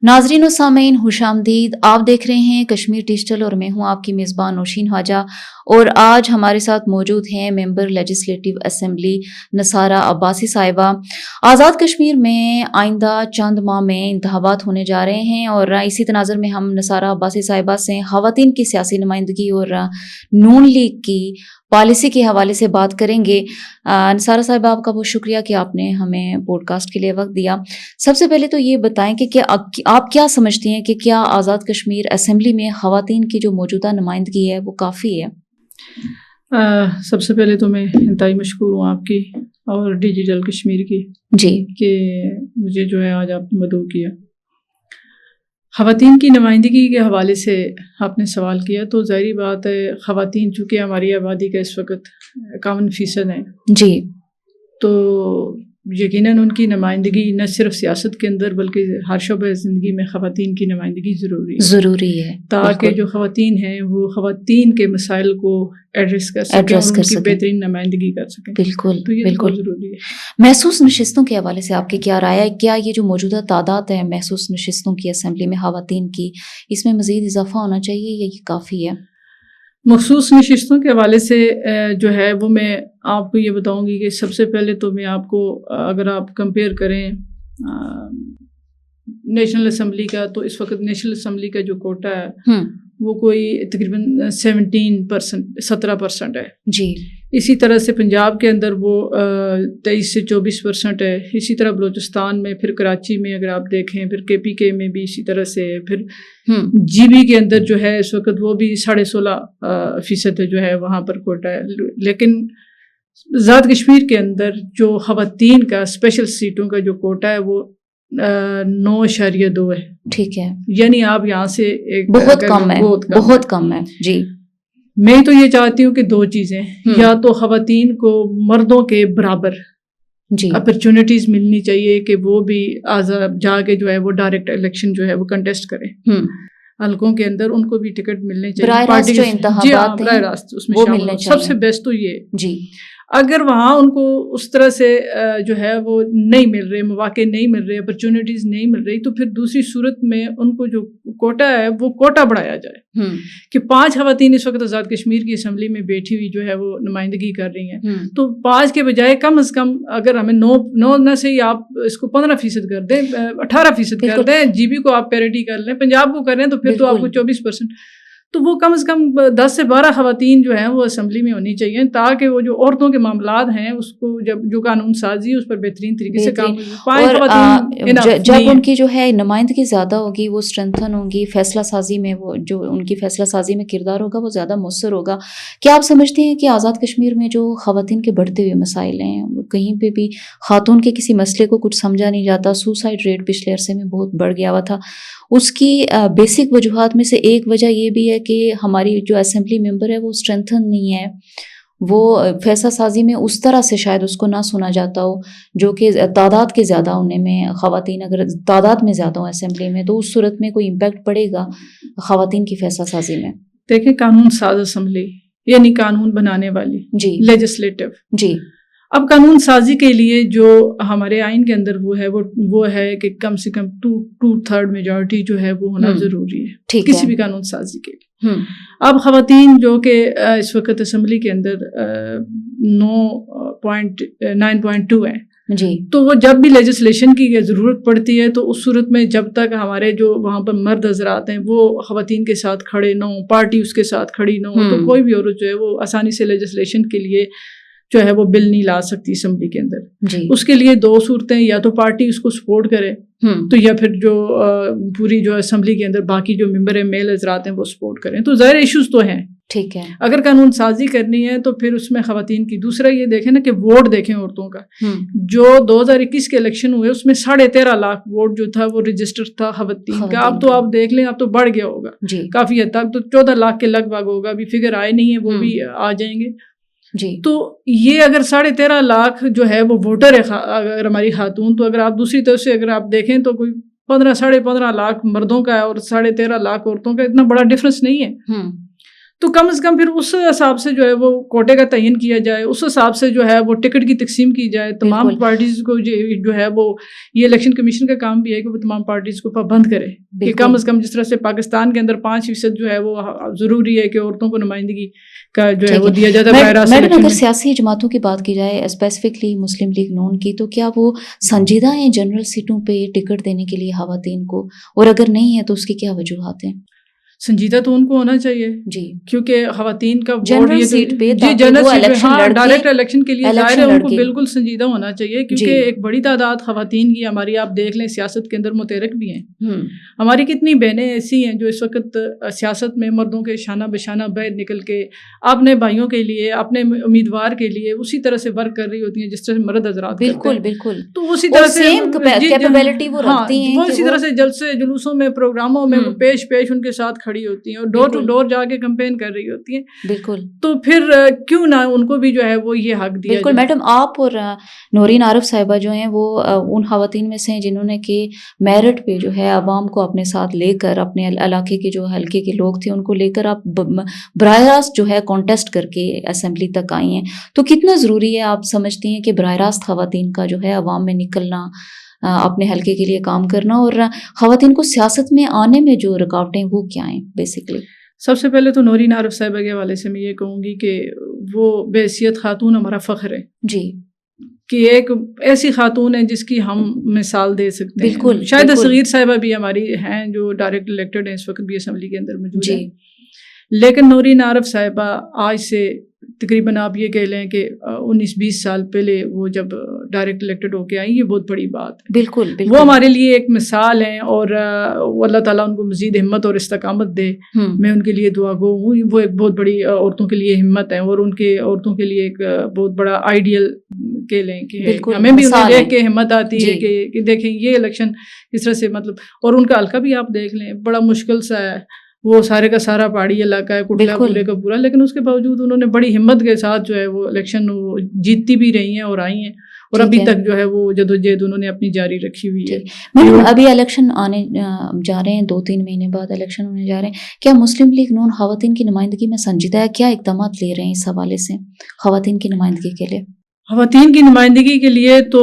ناظرین و سامعین خوش آمدید. آپ دیکھ رہے ہیں کشمیر ڈیجیٹل اور میں ہوں آپ کی میزبان نوشین خواجہ. اور آج ہمارے ساتھ موجود ہیں ممبر لیجسلیٹو اسمبلی نثارہ عباسی صاحبہ. آزاد کشمیر میں آئندہ چند ماہ میں انتخابات ہونے جا رہے ہیں اور اسی تناظر میں ہم نثارہ عباسی صاحبہ سے خواتین کی سیاسی نمائندگی اور نون لیگ کی پالیسی کے حوالے سے بات کریں گے. نثارہ صاحبہ آپ کا بہت شکریہ کہ آپ نے ہمیں پوڈ کاسٹ کے لیے وقت دیا. سب سے پہلے تو یہ بتائیں کہ آپ کیا سمجھتے ہیں کہ کیا آزاد کشمیر اسمبلی میں خواتین کی جو موجودہ نمائندگی ہے وہ کافی ہے؟ سب سے پہلے تو میں انتہائی مشکور ہوں آپ کی اور ڈیجیٹل کشمیر کی جی کہ مجھے جو ہے آج آپ نے مدعو کیا. خواتین کی نمائندگی کے حوالے سے آپ نے سوال کیا تو ظاہری بات ہے خواتین چونکہ ہماری آبادی کا اس وقت 51% ہے جی، تو یقیناً ان کی نمائندگی نہ صرف سیاست کے اندر بلکہ ہر شعبہ زندگی میں خواتین کی نمائندگی ضروری ہے تاکہ جو خواتین ہیں وہ خواتین کے مسائل کو ایڈریس کر سکیں اور ان کی بہترین نمائندگی کر سکیں. بالکل تو یہ بالکل ضروری ہے. محسوس نشستوں کے حوالے سے آپ کی کیا رائے ہے؟ کیا یہ جو موجودہ تعداد ہے محسوس نشستوں کی اسمبلی میں خواتین کی، اس میں مزید اضافہ ہونا چاہیے یا یہ کافی ہے؟ مخصوص نشستوں کے حوالے سے جو ہے وہ میں آپ کو یہ بتاؤں گی کہ سب سے پہلے تو میں آپ کو اگر آپ کمپیئر کریں نیشنل اسمبلی کا، تو اس وقت نیشنل اسمبلی کا جو کوٹا ہے وہ کوئی تقریباً 17% ہے. جی، اسی طرح سے پنجاب کے اندر وہ 23 سے 24% ہے. اسی طرح بلوچستان میں، پھر کراچی میں اگر آپ دیکھیں، پھر KPK میں بھی اسی طرح سے ہے. پھر GB کے اندر جو ہے اس وقت وہ بھی 16.5% جو ہے وہاں پر کوٹا ہے. لیکن آزاد کشمیر کے اندر جو خواتین کا اسپیشل سیٹوں کا جو کوٹا ہے وہ 9.2 ہے. ٹھیک ہے، یعنی آپ یہاں سے ایک بہت کم ہے. جی، میں تو یہ چاہتی ہوں کہ دو چیزیں، یا تو خواتین کو مردوں کے برابر جی اپرچونٹیز ملنی چاہیے کہ وہ بھی آزاد جا کے جو ہے وہ ڈائریکٹ الیکشن جو ہے وہ کنٹیسٹ کریں. حلقوں کے اندر ان کو بھی ٹکٹ ملنے چاہیے. پارٹی جو انتخابات براہ راست اس میں شامل. سب سے بیسٹ تو یہ جی. اگر وہاں ان کو اس طرح سے جو ہے وہ نہیں مل رہے، مواقع نہیں مل رہے، اپرچونٹیز نہیں مل رہی، تو پھر دوسری صورت میں ان کو جو کوٹا ہے وہ کوٹا بڑھایا جائے کہ 5 خواتین اس وقت آزاد کشمیر کی اسمبلی میں بیٹھی ہوئی جو ہے وہ نمائندگی کر رہی ہیں، تو 5 کے بجائے کم از کم اگر ہمیں 9 نہ سے آپ اس کو 15% کر دیں، 18% کر دیں. GB کو آپ پیریٹی کر لیں، پنجاب کو کر لیں تو پھر تو آپ کو 24%. تو وہ کم از کم 10 سے 12 خواتین جو ہیں وہ اسمبلی میں ہونی چاہیے تاکہ وہ جو عورتوں کے معاملات ہیں اس کو جو قانون سازی ہے اس پر بہترین طریقے سے کام اور جب ان کی جو ہے نمائندگی زیادہ ہوگی وہ اسٹرینتھن ہوں گی، فیصلہ سازی میں وہ جو ان کی فیصلہ سازی میں کردار ہوگا وہ زیادہ مؤثر ہوگا. کیا آپ سمجھتے ہیں کہ آزاد کشمیر میں جو خواتین کے بڑھتے ہوئے مسائل ہیں کہیں پہ بھی خاتون کے کسی مسئلے کو کچھ سمجھا نہیں جاتا؟ سوسائڈ ریٹ پچھلے عرصے میں بہت بڑھ گیا ہوا تھا. اس کی بیسک وجوہات میں سے ایک وجہ یہ بھی ہے کہ ہماری جو اسمبلی ممبر ہے وہ اسٹرینتھن نہیں ہے، وہ فیصلہ سازی میں اس طرح سے شاید اس کو نہ سنا جاتا ہو جو کہ تعداد کے زیادہ ہونے میں، خواتین اگر تعداد میں زیادہ ہوں اسمبلی میں تو اس صورت میں کوئی امپیکٹ پڑے گا خواتین کی فیصلہ سازی میں. دیکھیں قانون ساز اسمبلی یعنی قانون بنانے والی جی لیجسلیٹو. جی، اب قانون سازی کے لیے جو ہمارے آئین کے اندر وہ ہے کہ کم سے کم 2/3 میجورٹی جو ہے وہ ہونا ضروری ہے کسی بھی قانون سازی کے لیے. اب خواتین جو کہ اس وقت اسمبلی کے اندر 9.2 ہیں جی، تو وہ جب بھی لیجسلیشن کی ضرورت پڑتی ہے تو اس صورت میں جب تک ہمارے جو وہاں پر مرد حضرات ہیں وہ خواتین کے ساتھ کھڑے نہ ہوں، پارٹی اس کے ساتھ کھڑی نہ ہو، تو کوئی بھی عورت جو ہے وہ آسانی سے لیجسلیشن کے لیے جو ہے وہ بل نہیں لا سکتی اسمبلی کے اندر. اس کے لیے 2 صورتیں، یا تو پارٹی اس کو سپورٹ کرے تو یا پھر جو پوری جو اسمبلی کے اندر باقی جو ممبر ہیں میل حضرات ہیں وہ سپورٹ کریں. تو ظاہر ایشوز تو ہیں. ٹھیک ہے، اگر قانون سازی کرنی ہے تو پھر اس میں خواتین کی. دوسرا یہ دیکھیں نا کہ ووٹ دیکھیں عورتوں کا. جو 2021 کے الیکشن ہوئے اس میں 13.5 لاکھ ووٹ جو تھا وہ رجسٹر تھا خواتین کا. اب تو آپ دیکھ لیں اب تو بڑھ گیا ہوگا کافی حد تک، تو 14 لاکھ کے لگ بھگ ہوگا. ابھی فگر آئے نہیں ہے، وہ بھی آ جائیں گے. جی، تو یہ اگر 13.5 لاکھ جو ہے وہ ووٹر ہے اگر ہماری خاتون، تو اگر آپ دوسری طرف سے اگر آپ دیکھیں تو کوئی 15 ساڑھے 15 لاکھ مردوں کا ہے اور 13.5 لاکھ عورتوں کا، اتنا بڑا ڈفرنس نہیں ہے. تو کم از کم پھر اس حساب سے جو ہے وہ کوٹے کا تعین کیا جائے, اس حساب سے جو ہے وہ ٹکٹ کی تقسیم کی جائے. تمام پارٹیز کو جو ہے وہ یہ الیکشن کمیشن کا کام بھی ہے کہ وہ تمام پارٹیز کو پابند کرے کہ کم از کم جس طرح سے پاکستان کے اندر 5% جو ہے وہ ضروری ہے کہ عورتوں کو نمائندگی کا جو ہے وہ دیا جاتا ہے براہ راست. میڈم, اگر سیاسی جماعتوں کی بات کی جائے اسپیسیفکلی مسلم لیگ نون کی, تو کیا وہ سنجیدہ ہیں جنرل سیٹوں پہ ٹکٹ دینے کے لیے خواتین کو, اور اگر نہیں ہے تو اس کی کیا وجوہات ہیں؟ سنجیدہ تو ان کو ہونا چاہیے جی, کیونکہ خواتین کا جنرل سیٹ پہ ڈائریکٹ الیکشن کے لیے ظاہر ہے ان کو بالکل سنجیدہ ہونا چاہیے, کیونکہ ایک بڑی تعداد خواتین کی ہماری آپ دیکھ لیں سیاست کے اندر متحرک بھی ہیں. ہماری کتنی بہنیں ایسی ہیں جو اس وقت سیاست میں مردوں کے شانہ بشانہ باہر نکل کے اپنے بھائیوں کے لیے, اپنے امیدوار کے لیے اسی طرح سے ورک کر رہی ہوتی ہیں جس طرح مرد حضرات. بالکل بالکل, تو اسی طرح سے کیپیبلٹی وہ رکھتی ہیں, وہ اسی طرح سے جلسے جلوسوں میں پروگراموں میں وہ پیش ان کے ساتھ کھڑی ہوتی ہیں اور ڈور ٹو ڈور جا کے کمپین کر رہی ہوتی ہیں. بالکل, تو پھر کیوں نہ ان کو بھی جو ہے وہ یہ حق دیا. بالکل میڈم, آپ اور نورین عارف صاحبہ جو ہیں وہ ان خواتین میں سے ہیں جنہوں نے کہ میرٹ پہ جو ہے عوام کو اپنے ساتھ لے کر, اپنے علاقے کے جو حلقے کے لوگ تھے ان کو لے کر آپ براہ راست جو ہے کانٹیسٹ کر کے اسمبلی تک آئی ہیں. تو کتنا ضروری ہے آپ سمجھتی ہیں کہ براہ راست خواتین کا جو ہے عوام میں نکلنا, اپنے حلقے کے لیے کام کرنا, اور خواتین کو سیاست میں آنے میں جو رکاوٹیں وہ کیا ہیں بیسکلی؟ سب سے پہلے تو نورین عارف صاحبہ کے حوالے سے میں یہ کہوں گی کہ وہ بحیثیت خاتون ہمارا فخر ہے جی, کہ ایک ایسی خاتون ہے جس کی ہم مثال دے سکتے ہیں. بالکل, شاید صغیر صاحبہ بھی ہماری ہیں جو ڈائریکٹ الیکٹڈ ہیں اس وقت بھی اسمبلی کے اندر موجود ہیں, لیکن نورین عارف صاحبہ آج سے تقریباً آپ یہ کہہ لیں کہ 19-20 سال پہلے وہ جب ڈائریکٹ الیکٹڈ ہو کے آئی, یہ بہت بڑی بات ہے. بالکل, وہ ہمارے لیے ایک مثال ہیں, اور اللہ تعالیٰ ان کو مزید ہمت اور استقامت دے. میں ان کے لیے دعا گو ہوں. وہ ایک بہت بڑی عورتوں کے لیے ہمت ہے, اور ان کے عورتوں کے لیے ایک بہت بڑا آئیڈیل کہہ لیں کہ ہمیں بھی انہیں دیکھ کے ہمت آتی ہے کہ دیکھیں یہ الیکشن کس طرح سے, مطلب, اور ان کا حلقہ بھی آپ دیکھ لیں بڑا مشکل سا ہے, وہ سارے کا سارا پہاڑی علاقہ ہے, کٹلا پورے کا پورا, لیکن اس کے باوجود انہوں نے بڑی ہمت کے ساتھ جو ہے وہ الیکشن جیتتی بھی رہی ہیں اور آئی ہیں, اور ابھی تک جو ہے وہ جدوجہد انہوں نے اپنی جاری رکھی ہوئی ہے. میڈم, ابھی الیکشن آنے جا رہے ہیں, 2-3 مہینے بعد الیکشن ہونے جا رہے ہیں, کیا مسلم لیگ نون خواتین کی نمائندگی میں سنجیدہ ہے؟ کیا اقدامات لے رہے ہیں اس حوالے سے خواتین کی نمائندگی کے لیے؟ خواتین کی نمائندگی کے لیے تو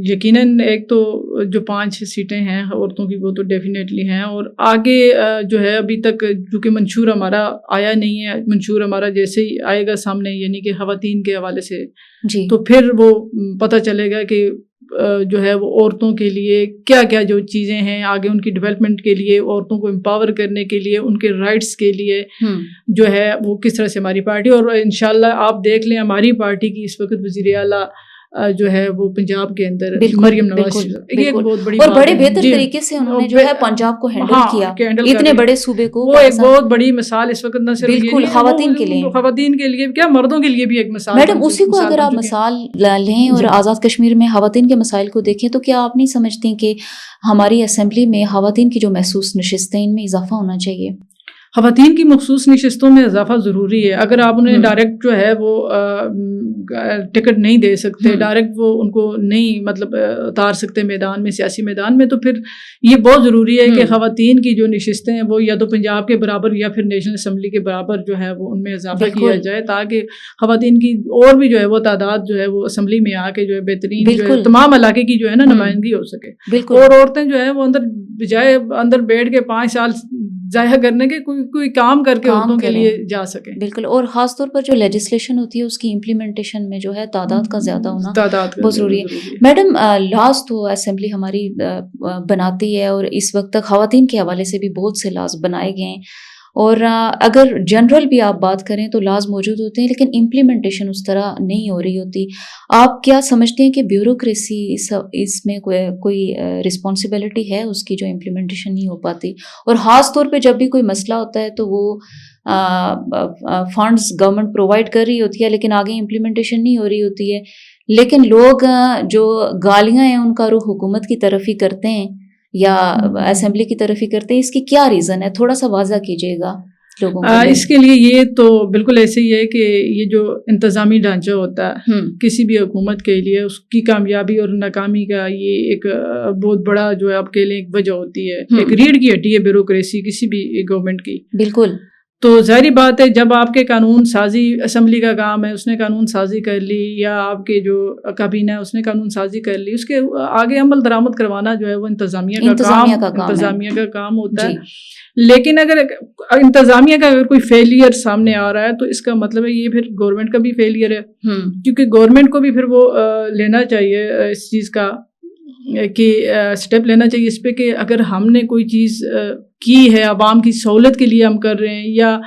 یقیناً ایک تو جو 5 سیٹیں ہیں عورتوں کی وہ تو ڈیفینیٹلی ہیں, اور آگے جو ہے ابھی تک چونکہ منشور ہمارا آیا نہیں ہے, منشور ہمارا جیسے ہی آئے گا سامنے یعنی کہ خواتین کے حوالے سے جی, تو پھر وہ پتہ چلے گا کہ جو ہے وہ عورتوں کے لیے کیا کیا جو چیزیں ہیں آگے ان کی ڈیولپمنٹ کے لیے, عورتوں کو امپاور کرنے کے لیے, ان کے رائٹس کے لیے جو ہے وہ کس طرح سے ہماری پارٹی, اور انشاءاللہ آپ دیکھ لیں ہماری پارٹی کی اس وقت وزیر اعلیٰ جو ہے وہ پنجاب کے اندر مریم نواز, یہ بہت بڑی اور بڑے بہتر طریقے سے انہوں نے جو ہے پنجاب کو ہینڈل کیا, اتنے بڑے صوبے کو. وہ ایک بہت بڑی مثال اس وقت نہ صرف بالکل خواتین کے لیے, خواتین کے لیے کیا مردوں کے لیے بھی ایک مثال. میڈم, اسی کو اگر آپ مثال لیں اور آزاد کشمیر میں خواتین کے مسائل کو دیکھیں, تو کیا آپ نہیں سمجھتی کہ ہماری اسمبلی میں خواتین کی جو محسوس نشستیں ان میں اضافہ ہونا چاہیے؟ خواتین کی مخصوص نشستوں میں اضافہ ضروری ہے. اگر آپ انہیں ڈائریکٹ جو ہے وہ ٹکٹ نہیں دے سکتے, ڈائریکٹ وہ ان کو نہیں مطلب اتار سکتے میدان میں, سیاسی میدان میں, تو پھر یہ بہت ضروری ہے کہ خواتین کی جو نشستیں ہیں وہ یا تو پنجاب کے برابر یا پھر نیشنل اسمبلی کے برابر جو ہے وہ ان میں اضافہ کیا جائے, تاکہ خواتین کی اور بھی جو ہے وہ تعداد جو ہے وہ اسمبلی میں آ کے جو ہے بہترین جو ہے تمام علاقے کی جو ہے نا نمائندگی ہو سکے. اور عورتیں جو ہے وہ اندر بجائے اندر بیٹھ کے 5 سال ضائع کرنے کے کوئی کام کر کے عورتوں کے لیے جا سکیں. بالکل, اور خاص طور پر جو لیجسلیشن ہوتی ہے اس کی امپلیمنٹیشن میں جو ہے تعداد کا زیادہ ہونا بہت ضروری ہے. میڈم, لاز تو اسمبلی ہماری بناتی ہے, اور اس وقت تک خواتین کے حوالے سے بھی بہت سے لاز بنائے گئے ہیں, اور اگر جنرل بھی آپ بات کریں تو لاز موجود ہوتے ہیں, لیکن امپلیمنٹیشن اس طرح نہیں ہو رہی ہوتی. آپ کیا سمجھتے ہیں کہ بیوروکریسی اس میں کوئی رسپانسبلٹی ہے اس کی جو امپلیمنٹیشن نہیں ہو پاتی, اور خاص طور پہ جب بھی کوئی مسئلہ ہوتا ہے تو وہ فنڈز گورنمنٹ پرووائڈ کر رہی ہوتی ہے لیکن آگے امپلیمنٹیشن نہیں ہو رہی ہوتی ہے, لیکن لوگ جو گالیاں ہیں ان کا رخ حکومت کی طرف ہی کرتے ہیں یا اسمبلی کی طرف ہی کرتے ہیں؟ اس کی کیا ریزن ہے, تھوڑا سا واضح کیجیے گا لوگوں کو. اس کے لیے یہ تو بالکل ایسے ہی ہے کہ یہ جو انتظامی ڈھانچہ ہوتا ہے کسی بھی حکومت کے لیے, اس کی کامیابی اور ناکامی کا یہ ایک بہت بڑا جو ہے آپ کے لیے ایک وجہ ہوتی ہے, ایک ریڑھ کی ہڈی ہے بیوروکریسی کسی بھی گورنمنٹ کی. بالکل, تو ظاہری بات ہے جب آپ کے قانون سازی اسمبلی کا کام ہے، اس نے قانون سازی کر لی، یا آپ کے جو کابینہ ہے اس نے قانون سازی کر لی، اس کے آگے عمل درآمد کروانا جو ہے وہ انتظامیہ کا کام ہوتا ہے. لیکن اگر انتظامیہ کا اگر کوئی فیلئر سامنے آ رہا ہے تو اس کا مطلب ہے یہ پھر گورنمنٹ کا بھی فیلئر ہے، کیونکہ گورنمنٹ کو بھی پھر وہ لینا چاہیے اس چیز کا کہ سٹیپ لینا چاہیے اس پہ کہ اگر ہم نے کوئی چیز کی ہے عوام کی سہولت کے لیے ہم کر رہے ہیں یا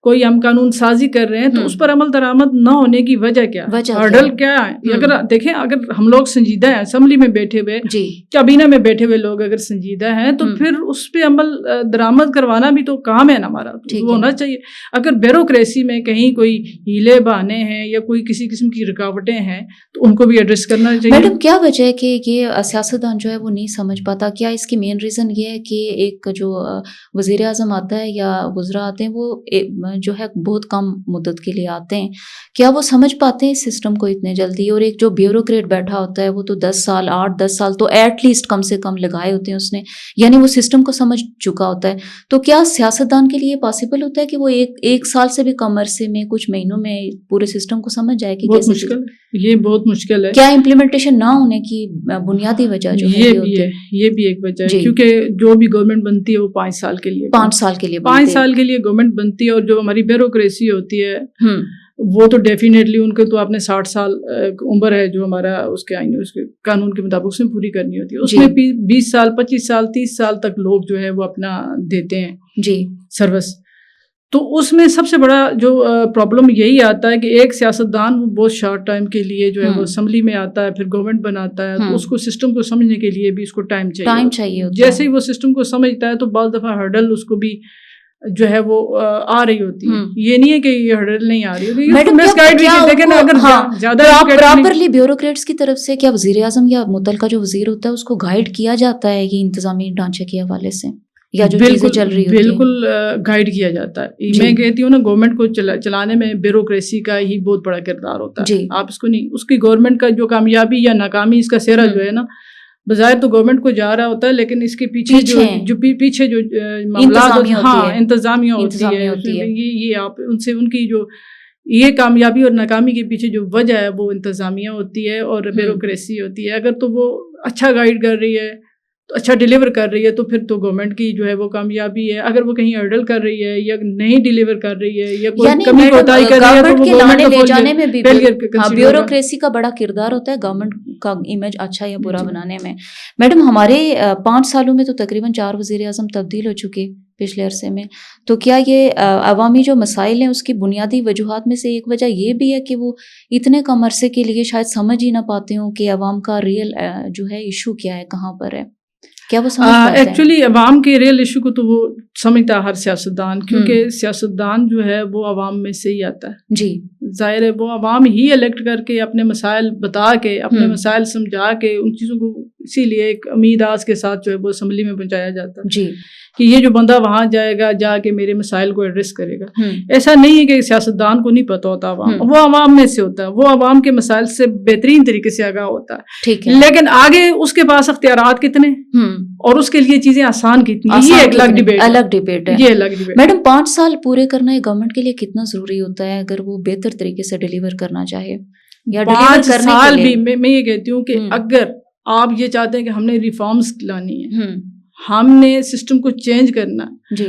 کوئی ہم قانون سازی کر رہے ہیں تو اس پر عمل درآمد نہ ہونے کی وجہ کیا ہے، ہرڈل کیا ہے. اگر دیکھیں اگر ہم لوگ سنجیدہ ہیں، اسمبلی میں بیٹھے ہوئے، کابینہ میں بیٹھے ہوئے لوگ اگر سنجیدہ ہیں تو پھر اس پہ عمل درآمد کروانا بھی تو کام ہے نا ہمارا، وہ ہونا چاہیے. اگر بیوروکریسی میں کہیں کوئی ہیلے بہانے ہیں یا کوئی کسی قسم کی رکاوٹیں ہیں تو ان کو بھی ایڈریس کرنا چاہیے. میڈم کیا وجہ ہے کہ یہ سیاستدان جو ہے وہ نہیں سمجھ پاتا؟ کیا اس کی مین ریزن یہ ہے کہ ایک جو وزیر اعظم آتا ہے یا وزراء آتے ہیں وہ جو ہے بہت کم مدت کے لیے آتے ہیں، کیا وہ سمجھ پاتے ہیں اس سسٹم کو اتنے جلدی؟ اور ایک جو بیوروکریٹ بیٹھا ہوتا ہے وہ تو 10 سال 8-10 سال تو ایٹ لیسٹ کم سے کم لگائے ہوتے ہیں اس نے، یعنی وہ سسٹم کو سمجھ چکا ہوتا ہے. تو کیا سیاستدان کے لیے پاسبل ہوتا ہے کہ وہ ایک سال سے بھی کم عرصے میں کچھ مہینوں میں پورے سسٹم کو سمجھ جائے کہ بہت مشکل ہے، یہ بہت مشکل ہے. کیا امپلیمنٹیشن نہ ہونے کی بنیادی وجہ جو ہے یہ بھی ایک وجہ ہے، کیونکہ جو بھی گورنمنٹ بنتی ہے وہ 5 سال کے لیے 5 سال کے لیے گورنمنٹ بنتی ہے، اور جو ہماری بیوروکریسی ہوتی ہے وہ تو ڈیفینیٹلی ان کے تو آپ نے 60 سال عمر ہے جو ہمارا اس کے آئین اس کے قانون کے مطابق اس میں پوری کرنی ہوتی ہے، اس میں 20 سال 25 سال 30 سال تک لوگ جو ہے وہ اپنا دیتے ہیں سروس. تو اس میں سب سے بڑا جو پرابلم یہی آتا ہے کہ ایک سیاستدان وہ بہت شارٹ ٹائم کے لیے جو ہے وہ اسمبلی میں آتا ہے، پھر گورنمنٹ بناتا ہے، تو اس کو سسٹم کو سمجھنے کے لیے بھی اس کو ٹائم چاہیے. جیسے ہی وہ سسٹم کو سمجھتا ہے تو بعض دفعہ ہرڈل اس کو بھی جو ہے وہ آ رہی ہوتی ہے. یہ نہیں ہے کہ یہ ہرڈل نہیں آ رہی ہوتی. پراپرلی بیوروکریٹس کی طرف سے کیا وزیر اعظم یا متعلقہ جو وزیر ہوتا ہے اس کو گائیڈ کیا جاتا ہے یہ انتظامی ڈھانچے کے حوالے سے، یا جو چیزیں چل رہی ہوتی ہیں؟ بالکل گائیڈ کیا جاتا ہے. میں کہتی ہوں نا گورنمنٹ کو چلانے میں بیوروکریسی کا ہی بہت بڑا کردار ہوتا ہے. آپ اس کو نہیں، اس کی گورنمنٹ کا جو کامیابی یا ناکامی اس کا سہرا جو ہے نا بظاہر تو گورنمنٹ کو جا رہا ہوتا ہے، لیکن اس کے پیچھے جو معاملات انتظامیہ ہوتی ہے، یہ آپ ان سے ان کی جو یہ کامیابی اور ناکامی کے پیچھے جو وجہ ہے وہ انتظامیہ ہوتی ہے اور بیوروکریسی ہوتی ہے. اگر تو وہ اچھا گائیڈ کر رہی ہے تو اچھا ڈیلیور کر رہی ہے تو پھر تو گورنمنٹ کی جو ہے وہ کامیابی ہے. اگر وہ کہیں ہرڈل کر رہی ہے یا نہیں ڈیلیور کر رہی ہے یا کوئی کمی کوتاہی کر رہی ہے تو وہ گورنمنٹ لے جانے میں بھی بیوروکریسی کا بڑا کردار ہوتا ہے گورنمنٹ کا امیج اچھا یا برا بنانے میں. میڈم ہمارے 5 سالوں میں تو تقریباً 4 وزیر اعظم تبدیل ہو چکے پچھلے عرصے میں، تو کیا یہ عوامی جو مسائل ہیں اس کی بنیادی وجوہات میں سے ایک وجہ یہ بھی ہے کہ وہ اتنے کم عرصے کے لیے شاید سمجھ ہی نہ پاتے ہوں کہ عوام کا ریئل جو ہے ایشو کیا ہے، کہاں پر ہے؟ کیا وہ سمجھ پاتے ہیں؟ ایکچولی عوام کے ریئل ایشو کو تو وہ سمجھتا ہے ہر سیاستدان، کیونکہ سیاستدان جو ہے وہ عوام میں سے ہی آتا ہے. ظاہر ہے وہ عوام ہی الیکٹ کر کے اپنے مسائل بتا کے اپنے مسائل سمجھا کے ان چیزوں کو اسی لیے ایک امید آس کے ساتھ جو ہے وہ اسمبلی میں پہنچایا جاتا ہے کہ یہ جو بندہ وہاں جائے گا جا کے میرے مسائل کو ایڈریس کرے گا. ایسا نہیں ہے کہ سیاستدان کو نہیں پتہ ہوتا عوام، وہ عوام میں سے ہوتا ہے، وہ عوام کے مسائل سے بہترین طریقے سے آگاہ ہوتا ہے. لیکن آگے اس کے پاس اختیارات کتنے اور اس کے لیے چیزیں آسان کتنی، یہ ایک الگ ڈیبیٹ ہے. میڈم 5 سال پورے کرنا یہ گورنمنٹ کے لیے کتنا ضروری ہوتا ہے اگر وہ بہتر طریقے سے ڈیلیور کرنا چاہے؟ یا 5 سال بھی میں یہ کہتی ہوں کہ اگر آپ یہ چاہتے ہیں کہ ہم نے ریفارمز لانی ہے، ہم نے سسٹم کو چینج کرنا،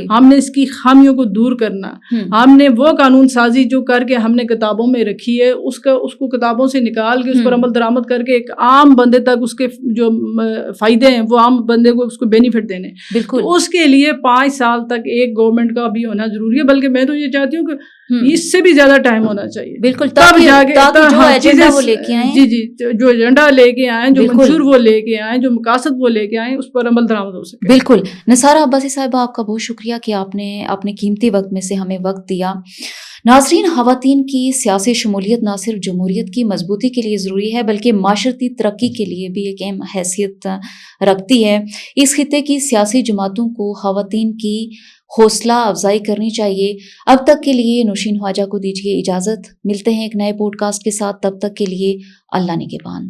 ہم نے اس کی خامیوں کو دور کرنا، ہم نے وہ قانون سازی جو کر کے ہم نے کتابوں میں رکھی ہے اس کو کتابوں سے نکال کے اس پر عمل درآمد کر کے ایک عام بندے تک اس کے جو فائدے ہیں وہ عام بندے کو اس کو بینیفٹ دینے، بالکل اس کے لیے 5 سال تک ایک گورنمنٹ کا بھی ہونا ضروری ہے. بلکہ میں تو یہ چاہتی ہوں کہ اس سے بھی زیادہ ٹائم ہونا چاہیے، بالکل، تب جا کے جو ایجنڈا وہ لے کے آئیں، جو ایجنڈا لے کے آئیں، جو منشور وہ لے کے آئیں، جو مقاصد وہ لے کے آئیں، اس پر عمل درآمد ہو سکے. بالکل. نثار عباسی صاحبہ آپ کا بہت شکریہ کہ آپ نے اپنے قیمتی وقت میں سے ہمیں وقت دیا. ناظرین، خواتین کی سیاسی شمولیت نہ صرف جمہوریت کی مضبوطی کے لیے ضروری ہے بلکہ معاشرتی ترقی کے لیے بھی ایک اہم حیثیت رکھتی ہے. اس خطے کی سیاسی جماعتوں کو خواتین کی حوصلہ افزائی کرنی چاہیے. اب تک کے لیے نوشین خواجہ کو دیجیے اجازت. ملتے ہیں ایک نئے پوڈ کاسٹ کے ساتھ، تب تک کے لیے اللہ نگہبان.